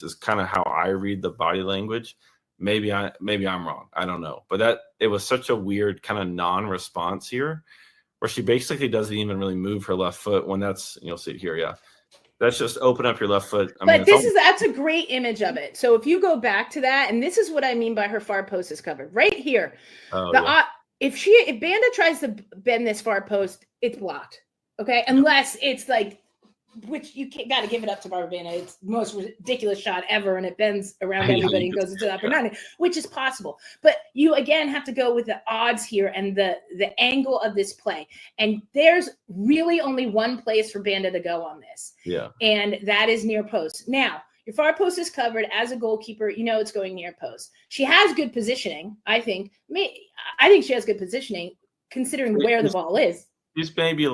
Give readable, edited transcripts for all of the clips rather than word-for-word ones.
is kind of how I read the body language. Maybe I'm wrong. I don't know. But it was such a weird kind of non-response here, where she basically doesn't even really move her left foot when you'll see it here. Yeah. That's just open up your left foot. That's a great image of it. So if you go back to that, and this is what I mean by her far post is covered right here. If Banda tries to bend this far post, it's blocked. Okay. Unless it's like, which you got to give it up to Barbara Banda. It's the most ridiculous shot ever, and it bends around everybody and goes into the upper 90, which is possible. But you, again, have to go with the odds here and the angle of this play. And there's really only one place for Banda to go on this. Yeah. And that is near post. Now, your far post is covered. As a goalkeeper, it's going near post. She has good positioning, I think. I think she has good positioning, considering where the ball is. She's maybe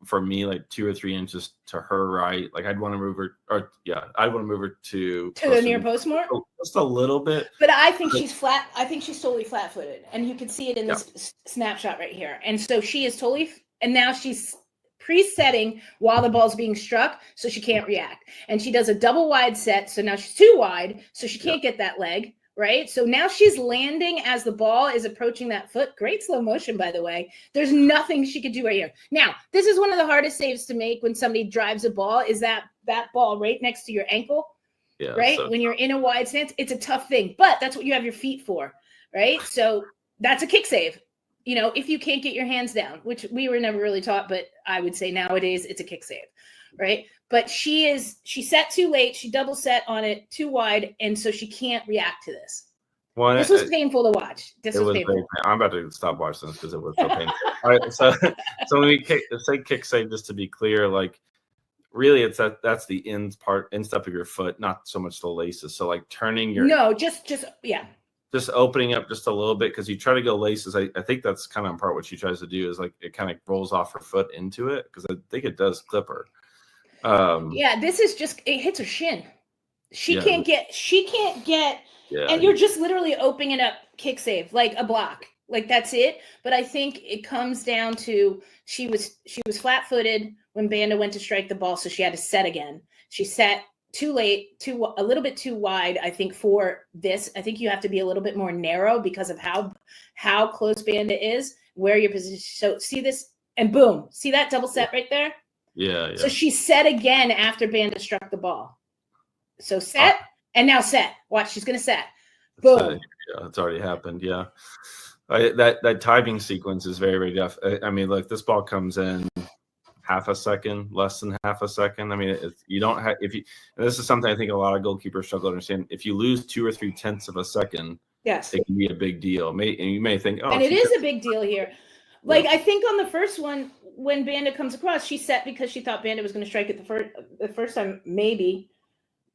for me, 2 or 3 inches to her right. I'd want to move her, I'd want to move her to the near post more, just a little bit. But I think she's flat. I think she's totally flat-footed, and you can see it in this snapshot right here. And so she is totally, and now she's presetting while the ball's being struck, so she can't react. And she does a double wide set, so now she's too wide, so she can't get that leg. Right. So now she's landing as the ball is approaching that foot. Great slow motion, by the way. There's nothing she could do right here. Now, this is one of the hardest saves to make when somebody drives a ball, is that ball right next to your ankle. Yeah. Right. So when you're in a wide stance, it's a tough thing, but that's what you have your feet for. Right. So that's a kick save. If you can't get your hands down, which we were never really taught, but I would say nowadays it's a kick save. Right. But she set too late. She double set on it too wide. And so she can't react to this. Well, this was painful to watch. This was painful. I'm about to stop watching this because it was so painful. All right. So when we say kick save, just to be clear, really that's the instep of your foot, not so much the laces. So turning your. No, just opening up just a little bit, because you try to go laces. I think that's kind of in part what she tries to do, is it kind of rolls off her foot into it, because I think it does clip her. This is just, it hits her shin. She can't get, and you're just literally opening up kick save, like a block, that's it. But I think it comes down to, she was flat-footed when Banda went to strike the ball, so she had to set again. She set too late, a little bit too wide. I think for this, I think you have to be a little bit more narrow because of how close Banda is, where your position. So see this, and boom, see that double set right there? Yeah. So she set again after Banda struck the ball. So set, and now set. Watch, she's going to set. Boom. It's already happened. Yeah. That timing sequence is very, very tough. I mean, look, this ball comes in half a second, less than half a second. I mean, you don't have, and this is something I think a lot of goalkeepers struggle to understand. If you lose 2 or 3 tenths of a second, yes, it can be a big deal. And you may think, and it is a big deal here. I think on the first one, when Banda comes across, she set because she thought Banda was going to strike it the first time. Maybe.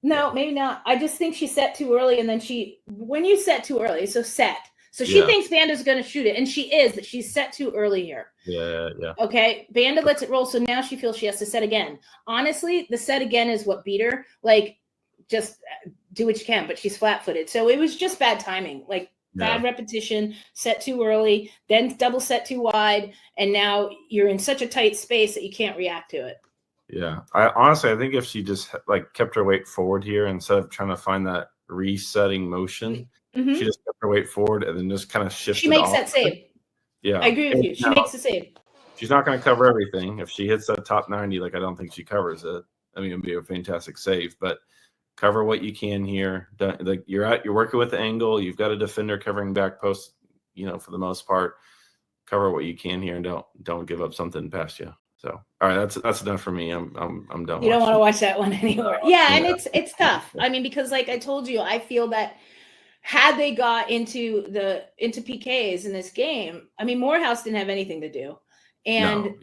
No, maybe not. I just think she set too early, and then when you set too early, so set. So she thinks Banda's going to shoot it, and she is, but she's set too early here. Yeah. Okay, Banda lets it roll, so now she feels she has to set again. Honestly, the set again is what beat her. Just do what you can, but she's flat-footed. So it was just bad timing. Bad repetition, set too early, then double set too wide, and now you're in such a tight space that you can't react to it. Yeah. I think if she just kept her weight forward here instead of trying to find that resetting motion, she just kept her weight forward and then just kind of shifted. She makes that save. Yeah. I agree with you. She makes the save. She's not going to cover everything. If she hits that top 90, I don't think she covers it. I mean, it'd be a fantastic save, but cover what you can here. You're working with the angle. You've got a defender covering back post, for the most part. Cover what you can here, and don't give up something past you. So, all right, that's enough for me. I'm done. You don't want to watch that one anymore. Yeah, and it's tough. I mean, because I told you, I feel that had they got into PKs in this game, I mean, Morehouse didn't have anything to do, and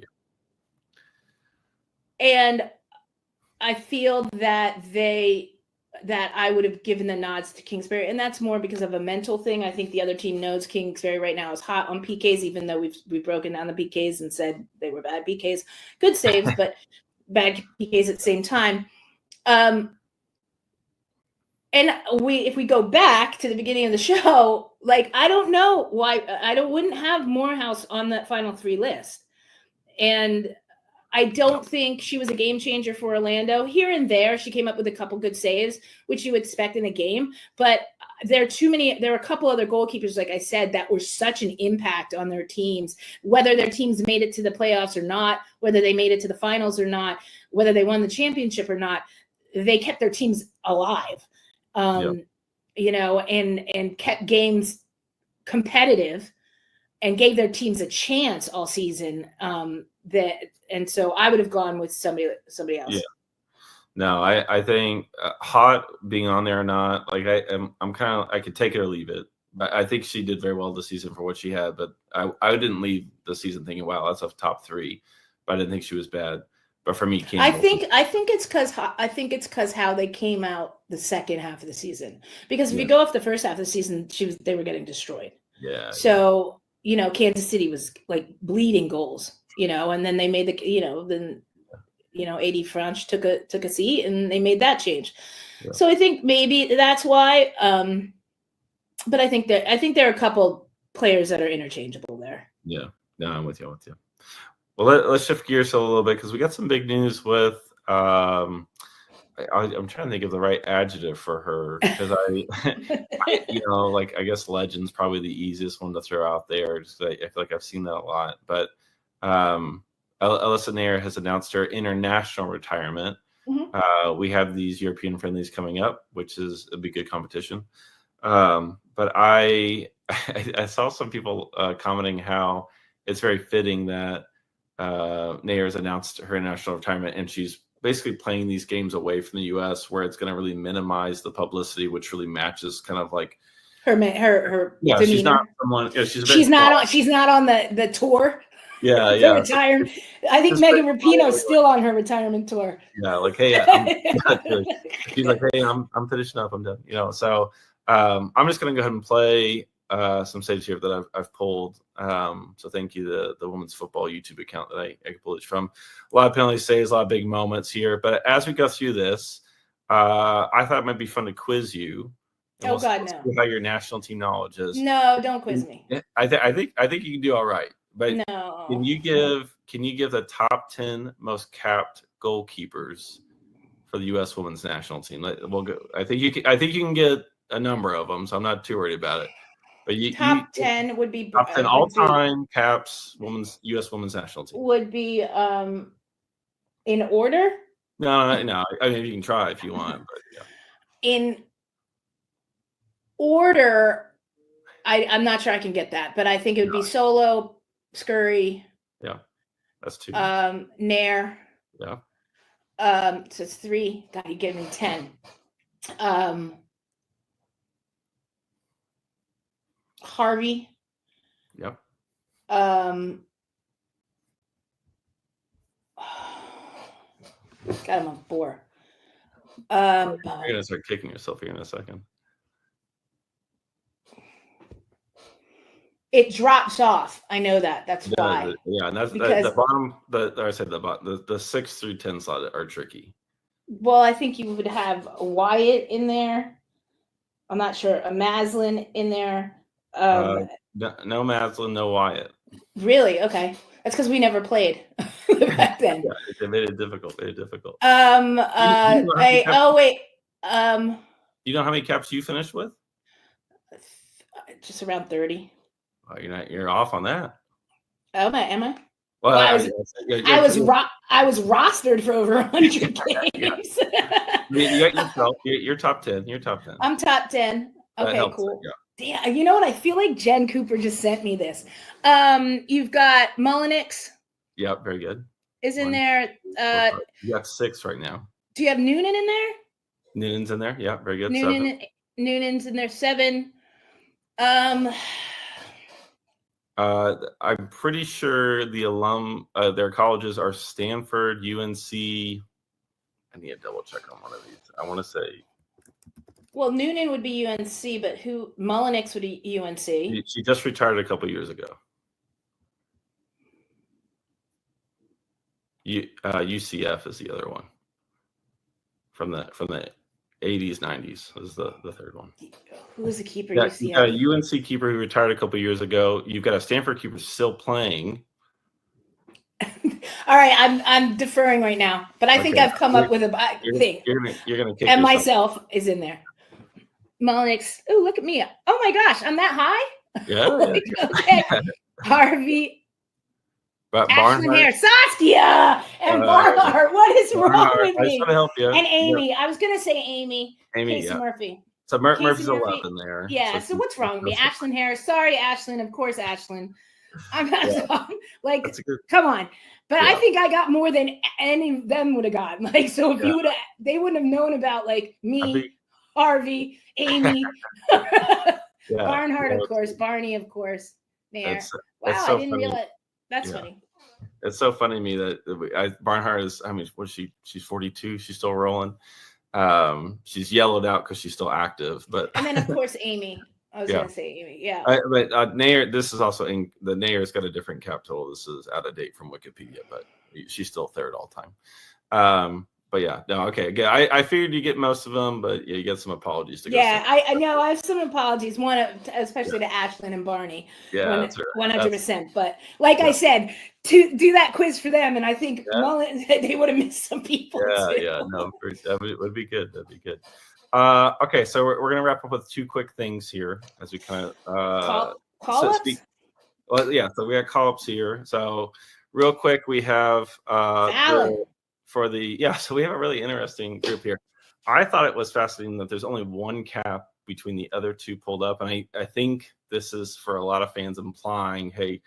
I feel that I would have given the nods to Kingsbury, and that's more because of a mental thing. I think the other team knows Kingsbury right now is hot on PKs, even though we've broken down the PKs and said they were bad PKs, good saves, but bad PKs at the same time. And if we go back to the beginning of the show, I don't know why wouldn't have Morehouse on that final 3 list, and I don't think she was a game changer for Orlando. Here and there, she came up with a couple good saves, which you expect in a game. But there are a couple other goalkeepers, like I said, that were such an impact on their teams, whether their teams made it to the playoffs or not, whether they made it to the finals or not, whether they won the championship or not. They kept their teams alive, and kept games competitive and gave their teams a chance all season. And so I would have gone with somebody else. Yeah. No, I think Hot being on there or not, like I'm kind of, I could take it or leave it. But I think she did very well this season for what she had. But I didn't leave the season thinking, wow, that's a top 3. But I didn't think she was bad. But for me, Campbell, I think it's because how they came out the second half of the season. Because if you go off the first half of the season, they were getting destroyed. Yeah. So Kansas City was like bleeding goals. And then they made the 80 French took a seat and they made that change. Yeah. So I think maybe that's why. But I think there are a couple players that are interchangeable there. Yeah, no, I'm with you. Well, let's shift gears a little bit because we got some big news with. I'm trying to think of the right adjective for her because I guess legend's probably the easiest one to throw out there. Just I feel like I've seen that a lot, but Alyssa Nair has announced her international retirement. Mm-hmm. We have these European friendlies coming up, which is a big good competition. But I saw some people commenting how it's very fitting that Nair has announced her international retirement, and she's basically playing these games away from the U.S., where it's going to really minimize the publicity, which really matches kind of like her demeanor. She's not someone. Yeah, she's not on the tour. Yeah. Retirement. I think Megan Rapinoe's still on her retirement tour. Yeah, like, hey, she's like, hey, I'm finishing up. I'm done. So I'm just going to go ahead and play some saves here that I've pulled. So thank you, the women's football YouTube account that I pulled it from. A lot of penalty saves, a lot of big moments here. But as we go through this, I thought it might be fun to quiz you. No. See how your national team knowledge is. No, don't quiz me. I think you can do all right. But no. Can you give the top 10 most capped goalkeepers for the U.S. women's national team? We'll go. I think you can get a number of them, so I'm not too worried about it. But top 10 would be top 10 all time caps U.S. women's national team would be in order. No. I mean, you can try if you want, but yeah. In order, I'm not sure I can get that, but I think it would be Solo, Scurry. Yeah, that's 2. Nair. Yeah. So it's 3. God, you gave me 10. Harvey. Yep. God, I'm a bore. You're gonna start kicking yourself here in a second. It drops off. I know that. That's why. Yeah, and that's because the bottom. The 6 through 10 slot are tricky. Well, I think you would have a Wyatt in there. I'm not sure. A Maslin in there. No Maslin, no Wyatt. Really? Okay. That's because we never played back then. Yeah, it made it difficult. Wait. You know how many caps you finished with? Just around 30. Oh, you're off on that. Oh, am I? Well, I was rostered for over 100 games. You got yourself. You're top 10. You're top 10. I'm top 10. Okay, cool. Yeah. Damn, you know what? I feel like Jen Cooper just sent me this. You've got Mullenix. Yeah, very good. Is in there. You got 6 right now. Do you have Noonan in there? Noonan's in there. Yeah, very good. Noonan's in there. 7. I'm pretty sure the their colleges are Stanford, UNC. I need to double check on one of these. I want to say. Well, Noonan would be UNC, but Mullenix would be UNC. She just retired a couple years ago. UCF is the other one. From the 80s, 90s is the third one. Who was the keeper? Yeah, UCF? UNC keeper who retired a couple years ago. You've got a Stanford keeper still playing. All right, I'm deferring right now, but I think I've come up with a thing. You're gonna kick and yourself. Myself is in there. Mullenix. Oh, look at me! Oh my gosh, I'm that high. Yeah. Okay. Harvey. Ashlyn Hare, Saskia, and Barnhart. What is wrong with me? I just want to help you. And Amy. I was gonna say Amy. Casey Murphy. So Murphy's 11 there. Yeah. So what's wrong with me? Ashlyn Hare. Sorry, Ashlyn. Of course, Ashlyn. I'm not like. Come on. But I think I got more than any of them would have gotten. Like, so if you would have, they wouldn't have known about like me, Harvey, Amy, Barnhart, of course, Barney, of course. There. Wow, so I didn't realize. That's funny. It's so funny to me that Barnhart is. I mean, what is she? She's 42. She's still rolling. She's yellowed out because she's still active. But and then of course Amy. I was gonna say Amy. Yeah. But Nair. This is also the Nair's got a different cap total. This is out of date from Wikipedia, but she's still third all time. But yeah, no, okay. Again, I figured you get most of them, but you get some apologies to go. Yeah, I know. I have some apologies. One, especially to Ashlyn and Barney. Yeah, that's right. 100%. But like I said, to do that quiz for them, and I think they would have missed some people. Yeah. No, that would be good. That'd be good. Okay, so we're gonna wrap up with two quick things here as we kind of call-ups. Well, yeah. So we got call-ups here. So real quick, we have so we have a really interesting group here. I thought it was fascinating that there's only one cap between the other two pulled up. And I think this is for a lot of fans implying, hey,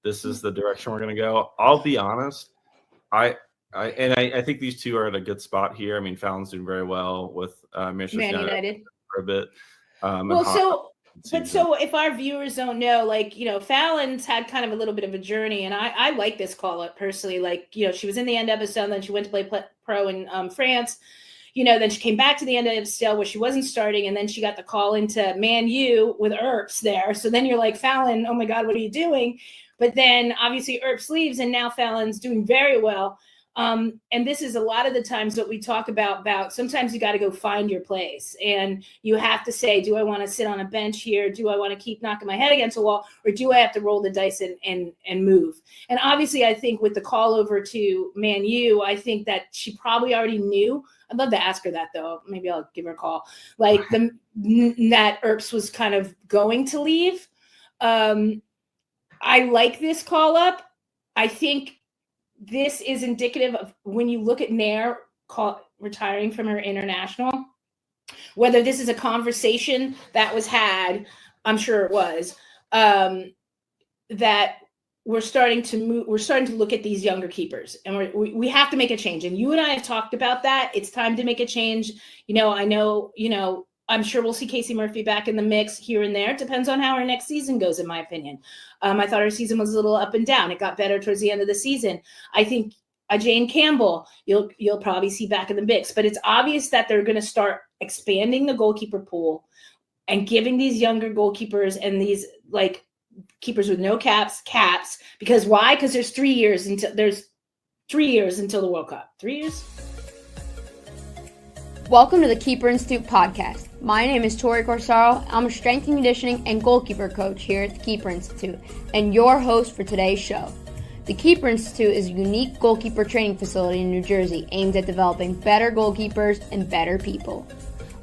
this is the direction we're going to go. I'll be honest. I think these two are at a good spot here. I mean, Fallon's doing very well with Man United for a bit. So if our viewers don't know, like, Fallon's had kind of a little bit of a journey, and I like this call up personally. Like, she was in the end episode, then she went to play pro in France. Then she came back to the end episode where she wasn't starting, and then she got the call into Man U with Earps there. So then you're like, Fallon, oh my God, what are you doing? But then obviously Earps leaves, and now Fallon's doing very well. And this is a lot of the times what we talk about sometimes you got to go find your place, and you have to say, do I want to sit on a bench here? Do I want to keep knocking my head against a wall, or do I have to roll the dice and move? And obviously I think with the call over to Man U, I think that she probably already knew. I'd love to ask her that though. Maybe I'll give her a call. Like that Earps was kind of going to leave. I like this call up. I think this is indicative of when you look at Nair retiring from her international, whether this is a conversation that was had, I'm sure it was, that we're starting to look at these younger keepers, and we have to make a change. And you and I have talked about that. It's time to make a change. I know, I'm sure we'll see Casey Murphy back in the mix here and there. It depends on how her next season goes, in my opinion. I thought her season was a little up and down. It got better towards the end of the season. I think Jane Campbell, you'll probably see back in the mix. But it's obvious that they're going to start expanding the goalkeeper pool and giving these younger goalkeepers and these like keepers with no caps. Because why? Because there's 3 years until the World Cup. 3 years. Welcome to the Keeper Institute podcast. My name is Tori Corsaro. I'm a strength and conditioning and goalkeeper coach here at the Keeper Institute and your host for today's show. The Keeper Institute is a unique goalkeeper training facility in New Jersey aimed at developing better goalkeepers and better people.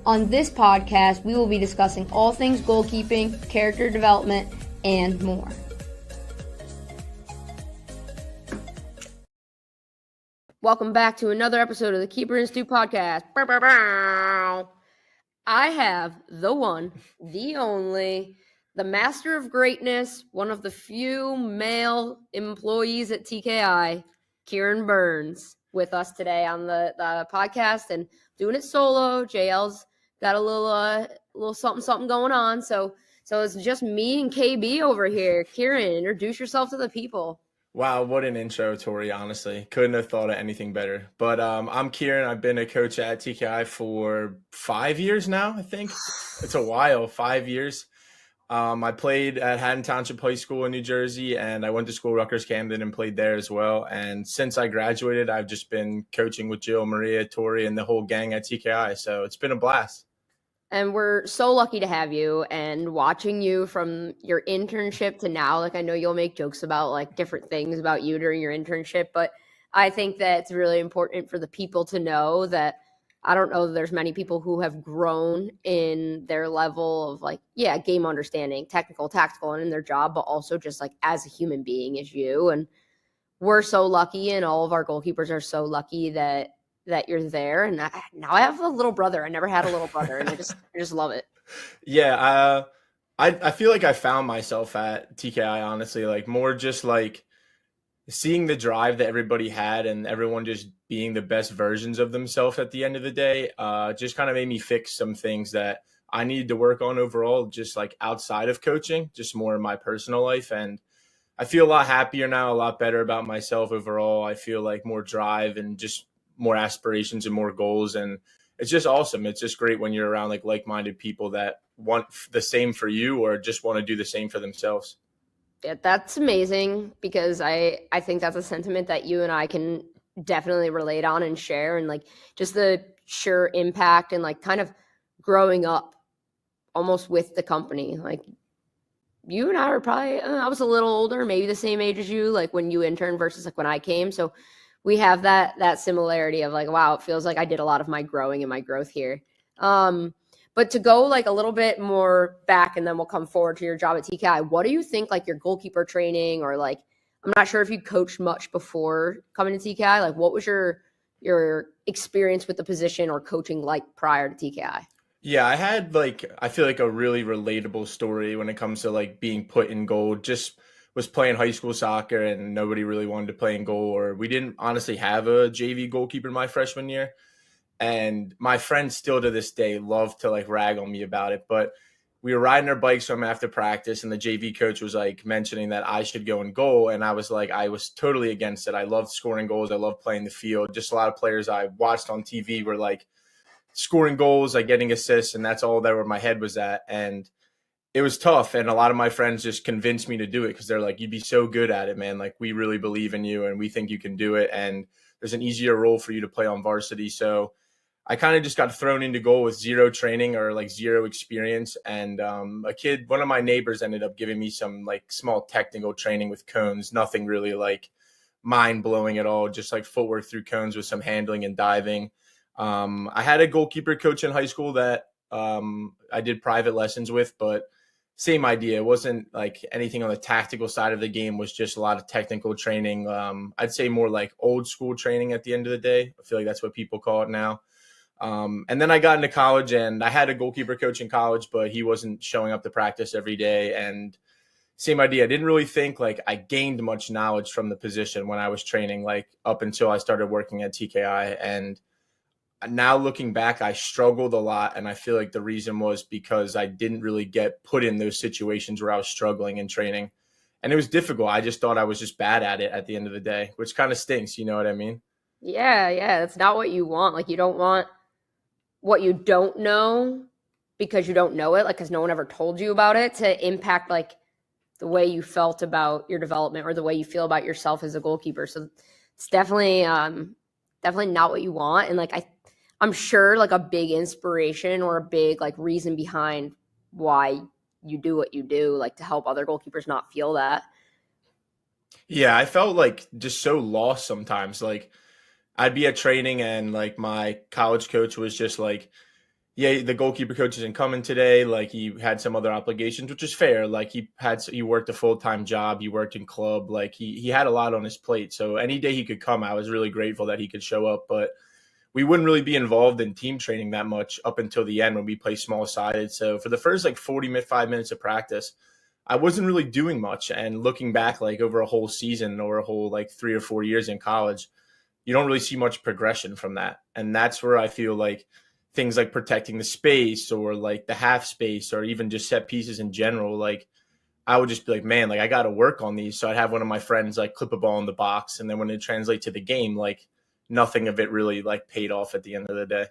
On this podcast, we will be discussing all things goalkeeping, character development, and more. Welcome back to another episode of the Keeper Institute podcast. I have the one, the only, the master of greatness, one of the few male employees at TKI, Kieran Burns, with us today on the podcast and doing it solo. JL's got a little something going on, so it's just me and KB over here. Kieran, introduce yourself to the people. Wow, what an intro, Tori, honestly. Couldn't have thought of anything better. But I'm Kieran. I've been a coach at TKI for 5 years now, I think. It's a while, 5 years. I played at Haddon Township High School in New Jersey, and I went to school Rutgers Camden and played there as well. And since I graduated, I've just been coaching with Jill, Maria, Tori, and the whole gang at TKI. So it's been a blast. And we're so lucky to have you and watching you from your internship to now. Like, I know you'll make jokes about like different things about you during your internship, but I think that it's really important for the people to know that I don't know that there's many people who have grown in their level of like, yeah, game understanding, technical, tactical, and in their job, but also just like as a human being as you. And we're so lucky, and all of our goalkeepers are so lucky that you're there. And now I have a little brother. I never had a little brother, and I just love it. Yeah, I feel like I found myself at TKI, honestly, like more just like seeing the drive that everybody had and everyone just being the best versions of themselves at the end of the day, just kind of made me fix some things that I needed to work on overall, just like outside of coaching, just more in my personal life. And I feel a lot happier now, a lot better about myself overall. I feel like more drive and just more aspirations and more goals. And it's just awesome. It's just great when you're around like-minded people that want the same for you or just want to do the same for themselves. Yeah, that's amazing, because I think that's a sentiment that you and I can definitely relate on and share, and like just the sure impact and like kind of growing up almost with the company. Like you and I were probably, I was a little older, maybe the same age as you, like when you interned versus like when I came. So we have that similarity of like, wow, it feels like I did a lot of my growing and my growth here. But to go like a little bit more back, and then we'll come forward to your job at TKI, what do you think like your goalkeeper training, or like, I'm not sure if you coached much before coming to TKI. Like what was your experience with the position or coaching like prior to TKI? Yeah, I had like, I feel like a really relatable story when it comes to like being put in goal. Just was playing high school soccer and nobody really wanted to play in goal, or we didn't honestly have a JV goalkeeper my freshman year. And my friends still to this day love to like rag on me about it. But we were riding our bikes home after practice, and the JV coach was like mentioning that I should go in goal. And I was totally against it. I loved scoring goals. I loved playing the field. Just a lot of players I watched on TV were like scoring goals, like getting assists, and that's all that where my head was at. And it was tough. And a lot of my friends just convinced me to do it because they're like, you'd be so good at it, man. Like, we really believe in you and we think you can do it. And there's an easier role for you to play on varsity. So I kind of just got thrown into goal with zero training or like zero experience. And one of my neighbors ended up giving me some like small technical training with cones, nothing really like mind blowing at all, just like footwork through cones with some handling and diving. I had a goalkeeper coach in high school that I did private lessons with, but same idea. It wasn't like anything on the tactical side of the game, was just a lot of technical training. I'd say more like old school training at the end of the day. I feel like that's what people call it now. And then I got into college, and I had a goalkeeper coach in college, but he wasn't showing up to practice every day. And same idea. I didn't really think like I gained much knowledge from the position when I was training, like up until I started working at TKI. And now looking back, I struggled a lot. And I feel like the reason was because I didn't really get put in those situations where I was struggling in training. And it was difficult. I just thought I was just bad at it at the end of the day, which kind of stinks. You know what I mean? Yeah. That's not what you want. Like, you don't want what you don't know because you don't know it, like because no one ever told you about it, to impact like the way you felt about your development or the way you feel about yourself as a goalkeeper. So it's definitely not what you want. And like I'm sure like a big inspiration or a big like reason behind why you do what you do, like to help other goalkeepers not feel that. Yeah, I felt like just so lost sometimes. Like, I'd be at training and like my college coach was just like, yeah, the goalkeeper coach isn't coming today. Like, he had some other obligations, which is fair. Like, he worked a full-time job. He worked in club. Like, he had a lot on his plate. So any day he could come, I was really grateful that he could show up. But we wouldn't really be involved in team training that much up until the end when we play small-sided. So for the first like 45 minutes of practice, I wasn't really doing much. And looking back, like over a whole season or a whole like 3 or 4 years in college, you don't really see much progression from that. And that's where I feel like things like protecting the space or like the half space or even just set pieces in general, like I would just be like, man, like I got to work on these. So I'd have one of my friends like clip a ball in the box. And then when it translates to the game, like nothing of it really like paid off at the end of the day.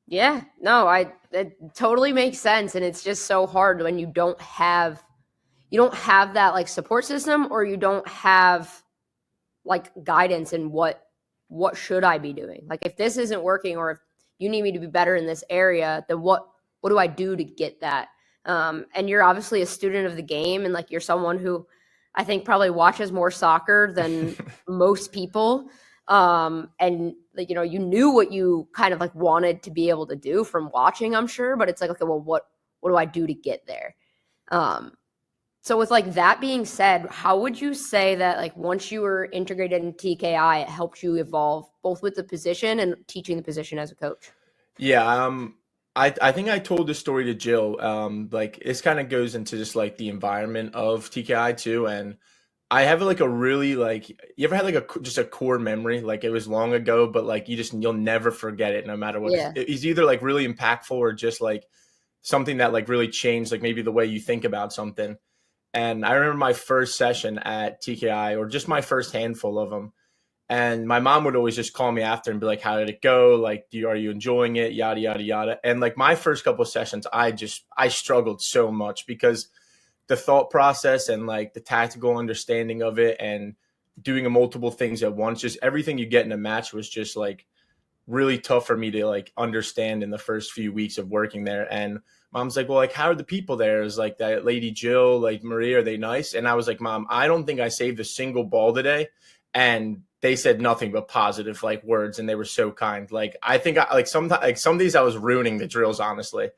Yeah, no, it totally makes sense. And it's just so hard when you don't have that like support system, or you don't have like guidance in what should I be doing? Like, if this isn't working, or if you need me to be better in this area, then what do I do to get that? And you're obviously a student of the game, and like you're someone who I think probably watches more soccer than most people. And like, you know, you knew what you kind of like wanted to be able to do from watching, I'm sure, but it's like, okay, well, what do I do to get there? So with like that being said, how would you say that like once you were integrated in TKI, it helped you evolve both with the position and teaching the position as a coach? Yeah, I think I told this story to Jill. Like this kind of goes into just like the environment of TKI too, and I have like a really like you ever had like just a core memory, like it was long ago, but like you'll never forget it no matter what. Yeah. It's either like really impactful or just like something that like really changed like maybe the way you think about something. And I remember my first session at TKI, or just my first handful of them. And my mom would always just call me after and be like, "How did it go? Like, are you enjoying it? Yada yada yada." And like my first couple of sessions, I struggled so much because the thought process and like the tactical understanding of it and doing multiple things at once, just everything you get in a match was just like really tough for me to like understand in the first few weeks of working there. And mom's like, well, like, how are the people there? Is like that lady Jill, like Maria, are they nice? And I was like, Mom, I don't think I saved a single ball today. And they said nothing but positive like words, and they were so kind. Like I think sometimes like some days I was ruining the drills, honestly.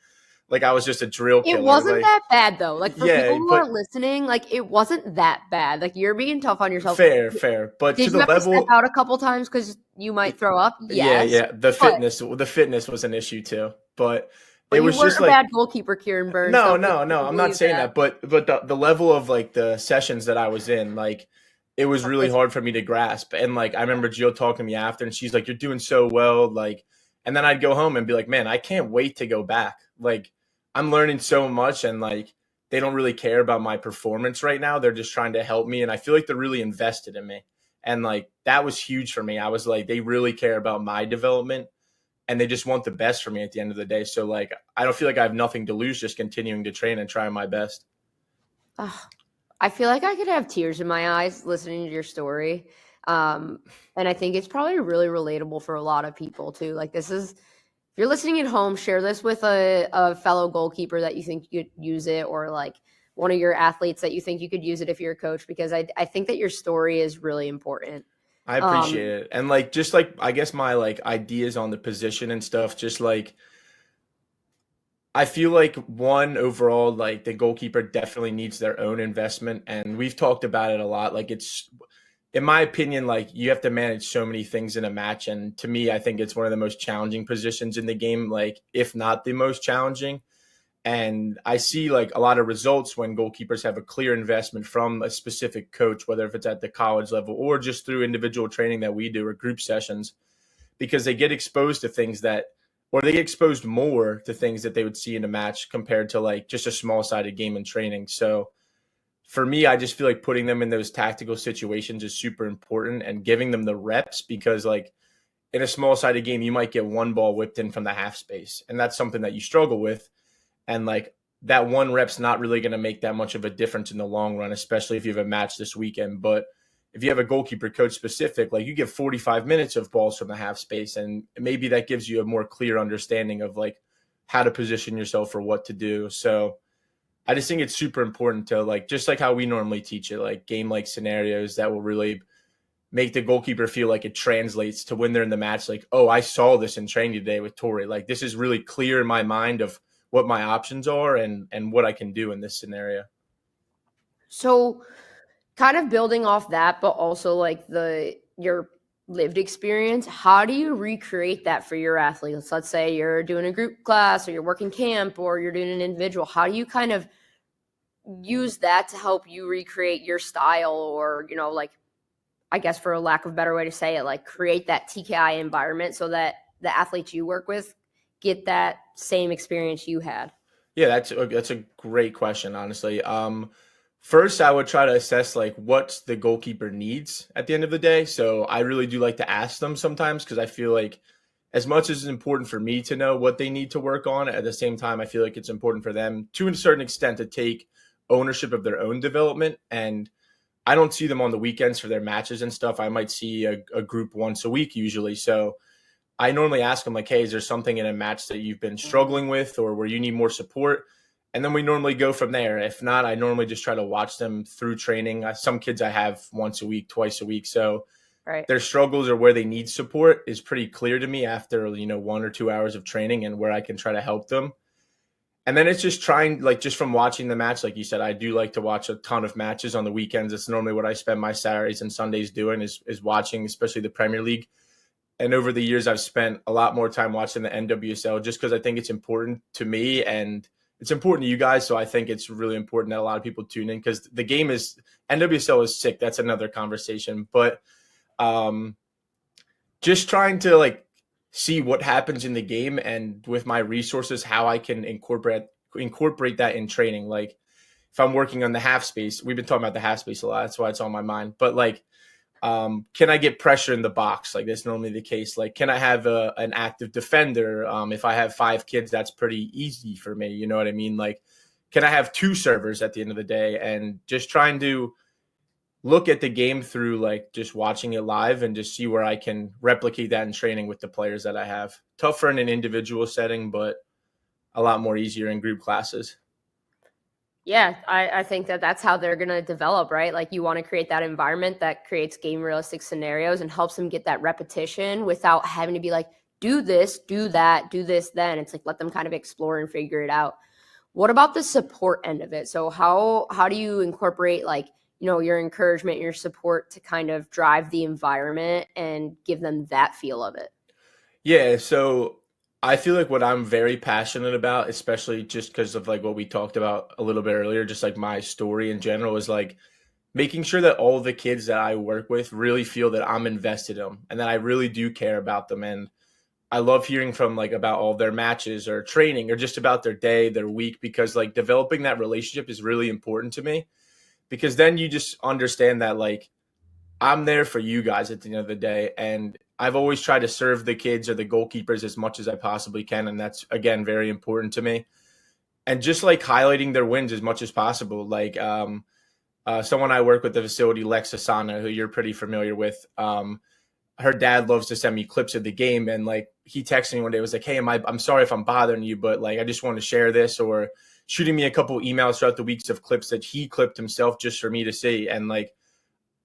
Like I was just a drill killer. It wasn't like, that bad though. Like for Yeah, people who but- are listening, like it wasn't that bad. Like you're being tough on yourself. Fair. But Did to you the have to step level, out a couple times because you might throw up? Yes. yeah, the fitness was an issue too. But But it you was weren't just a like bad goalkeeper, Kieran Burns. no, Don't I'm believe not saying that. But the level of like the sessions that I was in, like it was really hard for me to grasp. And like I remember Jill talking to me after, and she's like, "You're doing so well." Like, and then I'd go home and be like, "Man, I can't wait to go back." Like I'm learning so much, and like they don't really care about my performance right now. They're just trying to help me, and I feel like they're really invested in me. And like that was huge for me. I was like, they really care about my development, and they just want the best for me at the end of the day. So like I don't feel like I have nothing to lose just continuing to train and try my best. I feel like I could have tears in my eyes listening to your story. And I think it's probably really relatable for a lot of people too. Like if you're listening at home, share this with a fellow goalkeeper that you think you could use it, or like one of your athletes that you think you could use it if you're a coach, because I think that your story is really important. I appreciate it. And like, just like, I guess my like ideas on the position and stuff, just like, I feel like one overall, like the goalkeeper definitely needs their own investment. And we've talked about it a lot. Like it's, in my opinion, like you have to manage so many things in a match. And to me, I think it's one of the most challenging positions in the game, like if not the most challenging. And I see like a lot of results when goalkeepers have a clear investment from a specific coach, whether if it's at the college level or just through individual training that we do or group sessions, because they get exposed to things that, or they get exposed more to things that they would see in a match compared to like just a small sided game in training. So for me, I just feel like putting them in those tactical situations is super important and giving them the reps, because like in a small sided game, you might get one ball whipped in from the half space. And that's something that you struggle with. And like that one rep's not really going to make that much of a difference in the long run, especially if you have a match this weekend. But if you have a goalkeeper coach specific, like you get 45 minutes of balls from the half space, and maybe that gives you a more clear understanding of like how to position yourself or what to do. So I just think it's super important to like, just like how we normally teach it, like game like scenarios that will really make the goalkeeper feel like it translates to when they're in the match. Like, oh, I saw this in training today with Tori. Like this is really clear in my mind of what my options are and what I can do in this scenario. So kind of building off that, but also like your lived experience, how do you recreate that for your athletes? Let's say you're doing a group class or you're working camp or you're doing an individual. How do you kind of use that to help you recreate your style, or, you know, like, I guess for a lack of a better way to say it, like create that TKI environment so that the athletes you work with get that same experience you had? Yeah, that's a great question, honestly. First, I would try to assess like what the goalkeeper needs at the end of the day. So I really do like to ask them sometimes, because I feel like as much as it's important for me to know what they need to work on, at the same time, I feel like it's important for them to a certain extent to take ownership of their own development. And I don't see them on the weekends for their matches and stuff. I might see a group once a week usually. So I normally ask them like, hey, is there something in a match that you've been struggling with or where you need more support? And then we normally go from there. If not, I normally just try to watch them through training. Some kids I have once a week, twice a week. So Right. their struggles or where they need support is pretty clear to me after, 1 or 2 hours of training, and where I can try to help them. And then it's just trying, like, just from watching the match, like you said, I do like to watch a ton of matches on the weekends. It's normally what I spend my Saturdays and Sundays doing is watching, especially the Premier League. And over the years, I've spent a lot more time watching the NWSL just because I think it's important to me and it's important to you guys. So I think it's really important that a lot of people tune in, because the game is NWSL is sick. That's another conversation. But just trying to, like, see what happens in the game, and with my resources, how I can incorporate that in training. Like, if I'm working on the half space, we've been talking about the half space a lot. That's why it's on my mind. But, like, can I get pressure in the box? Like, that's normally the case. Like, can I have an active defender? If I have 5 kids, that's pretty easy for me. You know what I mean? Like, can I have 2 servers at the end of the day? And just trying to look at the game through, like, just watching it live and just see where I can replicate that in training with the players that I have. Tougher in an individual setting, but a lot more easier in group classes. Yeah, I think that's how they're going to develop, right? Like, you want to create that environment that creates game realistic scenarios and helps them get that repetition without having to be like, do this, do that, do this, then. It's like, let them kind of explore and figure it out. What about the support end of it? So how do you incorporate, like, your encouragement, your support to kind of drive the environment and give them that feel of it? Yeah, so I feel like what I'm very passionate about, especially just because of, like, what we talked about a little bit earlier, just like my story in general, is like making sure that all the kids that I work with really feel that I'm invested in them and that I really do care about them. And I love hearing from, like, about all their matches or training or just about their day, their week, because, like, developing that relationship is really important to me, because then you just understand that, like, I'm there for you guys at the end of the day. And I've always tried to serve the kids or the goalkeepers as much as I possibly can. And that's, again, very important to me. And just, like, highlighting their wins as much as possible. Like, someone I work with at the facility, Lex Asana, who you're pretty familiar with, her dad loves to send me clips of the game. And, like, he texted me one day, was like, hey, I'm sorry if I'm bothering you, but, like, I just want to share this, or shooting me a couple emails throughout the weeks of clips that he clipped himself just for me to see. And, like,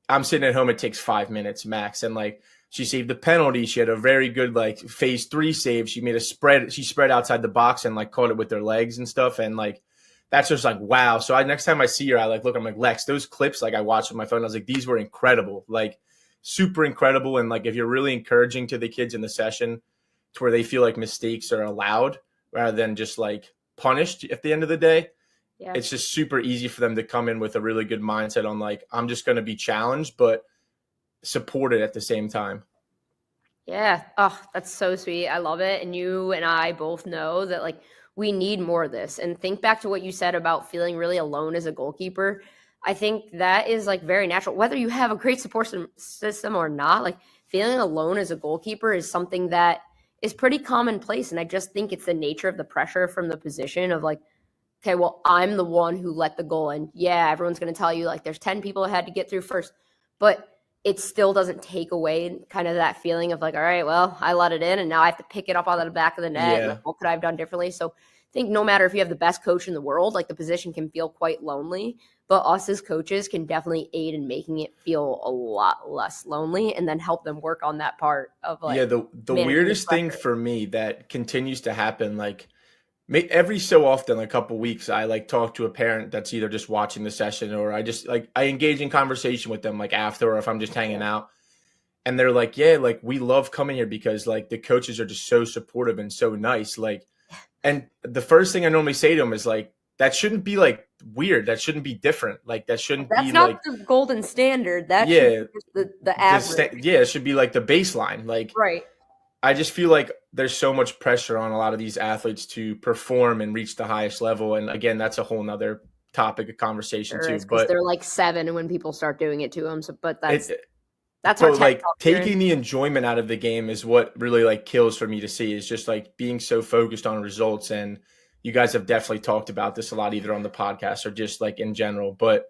I'm sitting at home, it takes 5 minutes max. And, like, she saved the penalty. She had a very good, like, phase 3 save. She made a spread. She spread outside the box and, like, caught it with her legs and stuff. And, like, that's just like, wow. So next time I see her, I, like, look, I'm like, Lex, those clips, like, I watched on my phone. I was like, these were incredible, like, super incredible. And, like, if you're really encouraging to the kids in the session to where they feel like mistakes are allowed rather than just, like, punished at the end of the day, Yeah. it's just super easy for them to come in with a really good mindset on, like, I'm just going to be challenged, but supported at the same time. Yeah. Oh, that's so sweet. I love it. And you and I both know that, like, we need more of this. And think back to what you said about feeling really alone as a goalkeeper. I think that is, like, very natural, whether you have a great support system or not. Like, feeling alone as a goalkeeper is something that is pretty commonplace. And I just think it's the nature of the pressure from the position of, like, okay, well, I'm the one who let the goal in. Yeah, everyone's going to tell you, like, there's 10 people I had to get through first. But it still doesn't take away kind of that feeling of, like, all right, well, I let it in and now I have to pick it up out of the back of the net. Yeah. Like, what could I have done differently? So I think no matter if you have the best coach in the world, like, the position can feel quite lonely, but us as coaches can definitely aid in making it feel a lot less lonely and then help them work on that part of, like, yeah, the weirdest thing for me that continues to happen, like, every so often, a couple weeks, I, like, talk to a parent that's either just watching the session or I just, like, I engage in conversation with them, like, after, or if I'm just hanging out, and they're like, yeah, like, we love coming here because, like, the coaches are just so supportive and so nice. Like, and the first thing I normally say to them is, like, that shouldn't be, like, weird. That shouldn't be different. Like, that shouldn't that's be not like the golden standard. That Yeah, should be the average. yeah, it should be like the baseline. Like, Right. I just feel like there's so much pressure on a lot of these athletes to perform and reach the highest level. And again, that's a whole nother topic of conversation too. Because But they're like 7 when people start doing it to them. So, but that's but our like Kieran. taking the enjoyment out of the game is what really, like, kills for me to see, is just, like, being so focused on results. And you guys have definitely talked about this a lot, either on the podcast or just, like, in general. But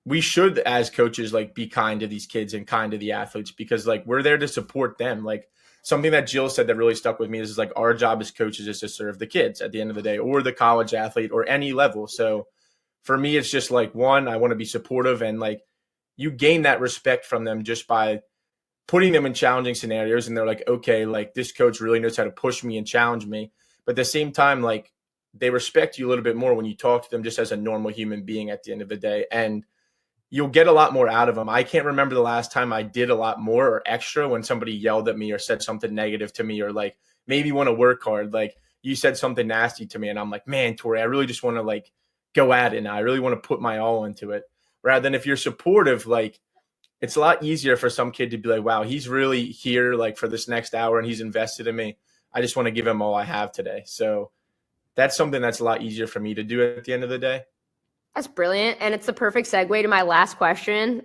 we should, as coaches, like, be kind to these kids and kind to the athletes, because, like, we're there to support them. Like, something that Jill said that really stuck with me is, like, our job as coaches is to serve the kids at the end of the day, or the college athlete, or any level. So for me, it's just, like, one, I want to be supportive, and, like, you gain that respect from them just by putting them in challenging scenarios, and they're like, okay, like this coach really knows how to push me and challenge me. But at the same time, like they respect you a little bit more when you talk to them just as a normal human being at the end of the day. And you'll get a lot more out of them. I can't remember the last time I did a lot more or extra when somebody yelled at me or said something negative to me, or like maybe want to work hard. Like you said something nasty to me and I'm like, man, Tori, I really just want to like go at it now. I really want to put my all into it. Rather than if you're supportive, like it's a lot easier for some kid to be like, wow, he's really here like for this next hour and he's invested in me. I just want to give him all I have today. So that's something that's a lot easier for me to do at the end of the day. That's brilliant. And it's the perfect segue to my last question.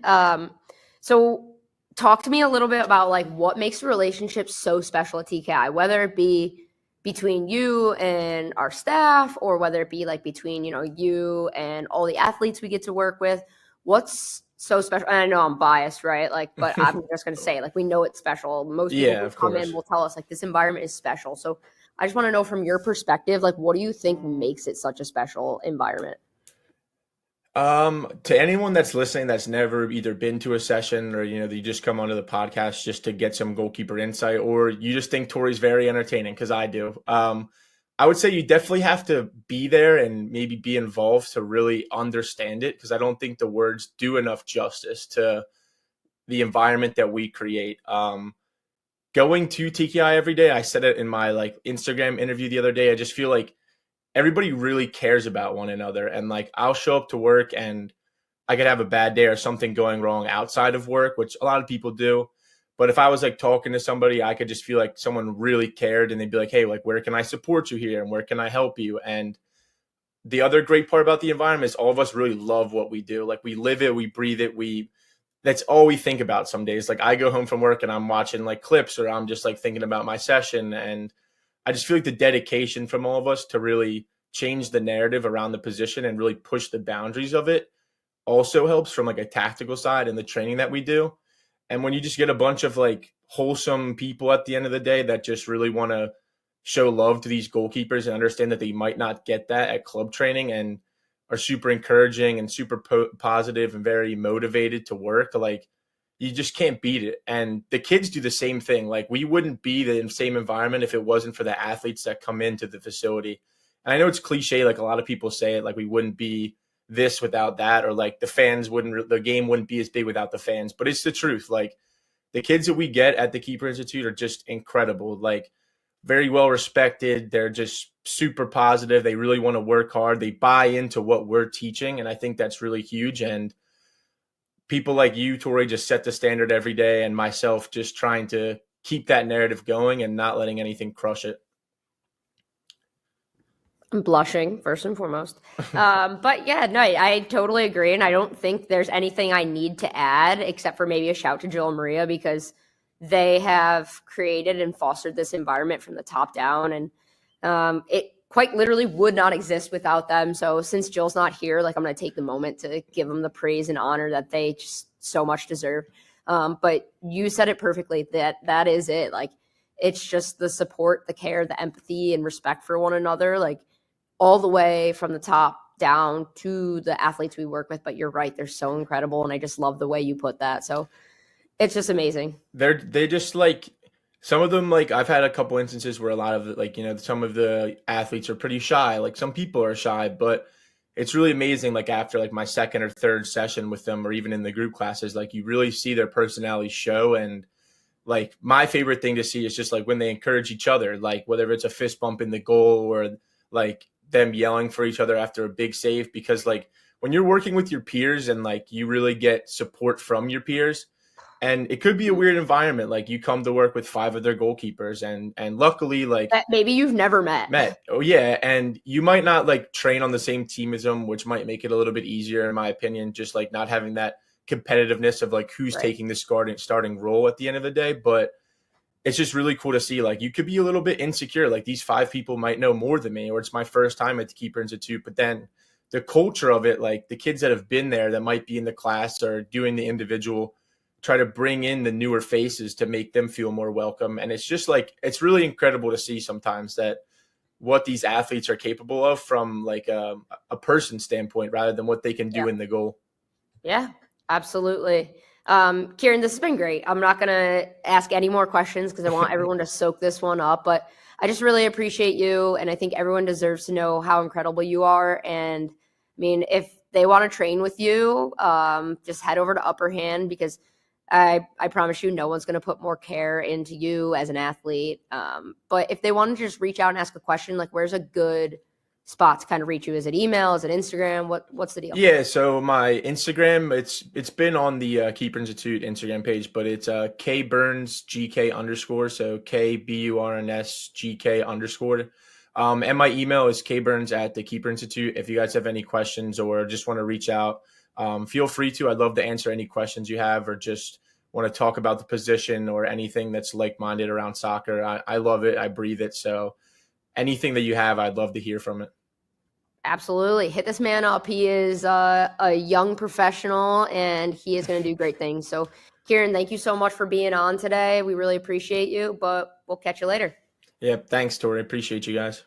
So talk to me a little bit about like what makes a relationship so special at TKI, whether it be between you and our staff or whether it be like between, you know, you and all the athletes we get to work with. What's so special? And I know I'm biased, right? Like, but I'm just going to say, like, we know it's special. Most people who come in will tell us like this environment is special. So I just want to know from your perspective, like, what do you think makes it such a special environment? To anyone that's listening that's never either been to a session or, you know, you just come onto the podcast just to get some goalkeeper insight, or you just think Tori's very entertaining, because I do. I would say you definitely have to be there and maybe be involved to really understand it, because I don't think the words do enough justice to the environment that we create. Going to TKI every day, I said it in my like Instagram interview the other day, I just feel like everybody really cares about one another. And like, I'll show up to work and I could have a bad day or something going wrong outside of work, which a lot of people do. But if I was like talking to somebody, I could just feel like someone really cared, and they'd be like, hey, like, where can I support you here? And where can I help you? And the other great part about the environment is all of us really love what we do. Like we live it, we breathe it. That's all we think about some days. Like I go home from work and I'm watching like clips, or I'm just like thinking about my session. And I just feel like the dedication from all of us to really change the narrative around the position and really push the boundaries of it also helps from like a tactical side and the training that we do. And when you just get a bunch of like wholesome people at the end of the day that just really want to show love to these goalkeepers and understand that they might not get that at club training, and are super encouraging and super positive and very motivated to work, like you just can't beat it. And the kids do the same thing. Like we wouldn't be the same environment if it wasn't for the athletes that come into the facility. And I know it's cliche, like a lot of people say it, like we wouldn't be this without that, or like the game wouldn't be as big without the fans. But it's the truth. Like the kids that we get at the Keeper Institute are just incredible. Like very well respected. They're just super positive. They really want to work hard. They buy into what we're teaching. And I think that's really huge. And people like you, Tori, just set the standard every day, and myself just trying to keep that narrative going and not letting anything crush it. I'm blushing first and foremost. But yeah, no, I totally agree. And I don't think there's anything I need to add except for maybe a shout to Jill and Maria, because they have created and fostered this environment from the top down. And it quite literally would not exist without them. So since Jill's not here, like I'm going to take the moment to give them the praise and honor that they just so much deserve. But you said it perfectly, that is it. Like it's just the support, the care, the empathy and respect for one another, like all the way from the top down to the athletes we work with. But you're right, they're so incredible. And I just love the way you put that. So it's just amazing. They just like, some of them, like I've had a couple instances where a lot of like, you know, some of the athletes are pretty shy. Like some people are shy, but it's really amazing. Like after like my second or third session with them, or even in the group classes, like you really see their personality show. And like my favorite thing to see is just like when they encourage each other, like whether it's a fist bump in the goal or like them yelling for each other after a big save. Because like when you're working with your peers and like you really get support from your peers, and it could be a weird environment. Like you come to work with 5 of their goalkeepers, and luckily like that maybe you've never met. Oh yeah. And you might not like train on the same team as them, which might make it a little bit easier in my opinion, just like not having that competitiveness of like who's taking the starting role at the end of the day. But it's just really cool to see, like you could be a little bit insecure. Like these 5 people might know more than me, or it's my first time at the Keeper Institute, but then the culture of it, like the kids that have been there that might be in the class or doing the individual, try to bring in the newer faces to make them feel more welcome. And it's just like, it's really incredible to see sometimes that what these athletes are capable of from like a person standpoint, rather than what they can do in the goal. Yeah, absolutely. Kieran, this has been great. I'm not going to ask any more questions because I want everyone to soak this one up, but I just really appreciate you. And I think everyone deserves to know how incredible you are. And I mean, if they want to train with you, just head over to Upper Hand, because I promise you, no one's going to put more care into you as an athlete. But if they want to just reach out and ask a question, like, where's a good spot to kind of reach you? Is it email? Is it Instagram? What's the deal? Yeah, so my Instagram, it's been on the Keeper Institute Instagram page, but it's kburnsgk_, so kburnsgk_. And my email is kburns@thekeeperinstitute. If you guys have any questions or just want to reach out, feel free to. I'd love to answer any questions you have, or just want to talk about the position or anything that's like-minded around soccer. I love it. I breathe it. So anything that you have, I'd love to hear from it. Absolutely. Hit this man up. He is a young professional, and he is going to do great things. So, Kieran, thank you so much for being on today. We really appreciate you, but we'll catch you later. Yeah, thanks, Tori. Appreciate you guys.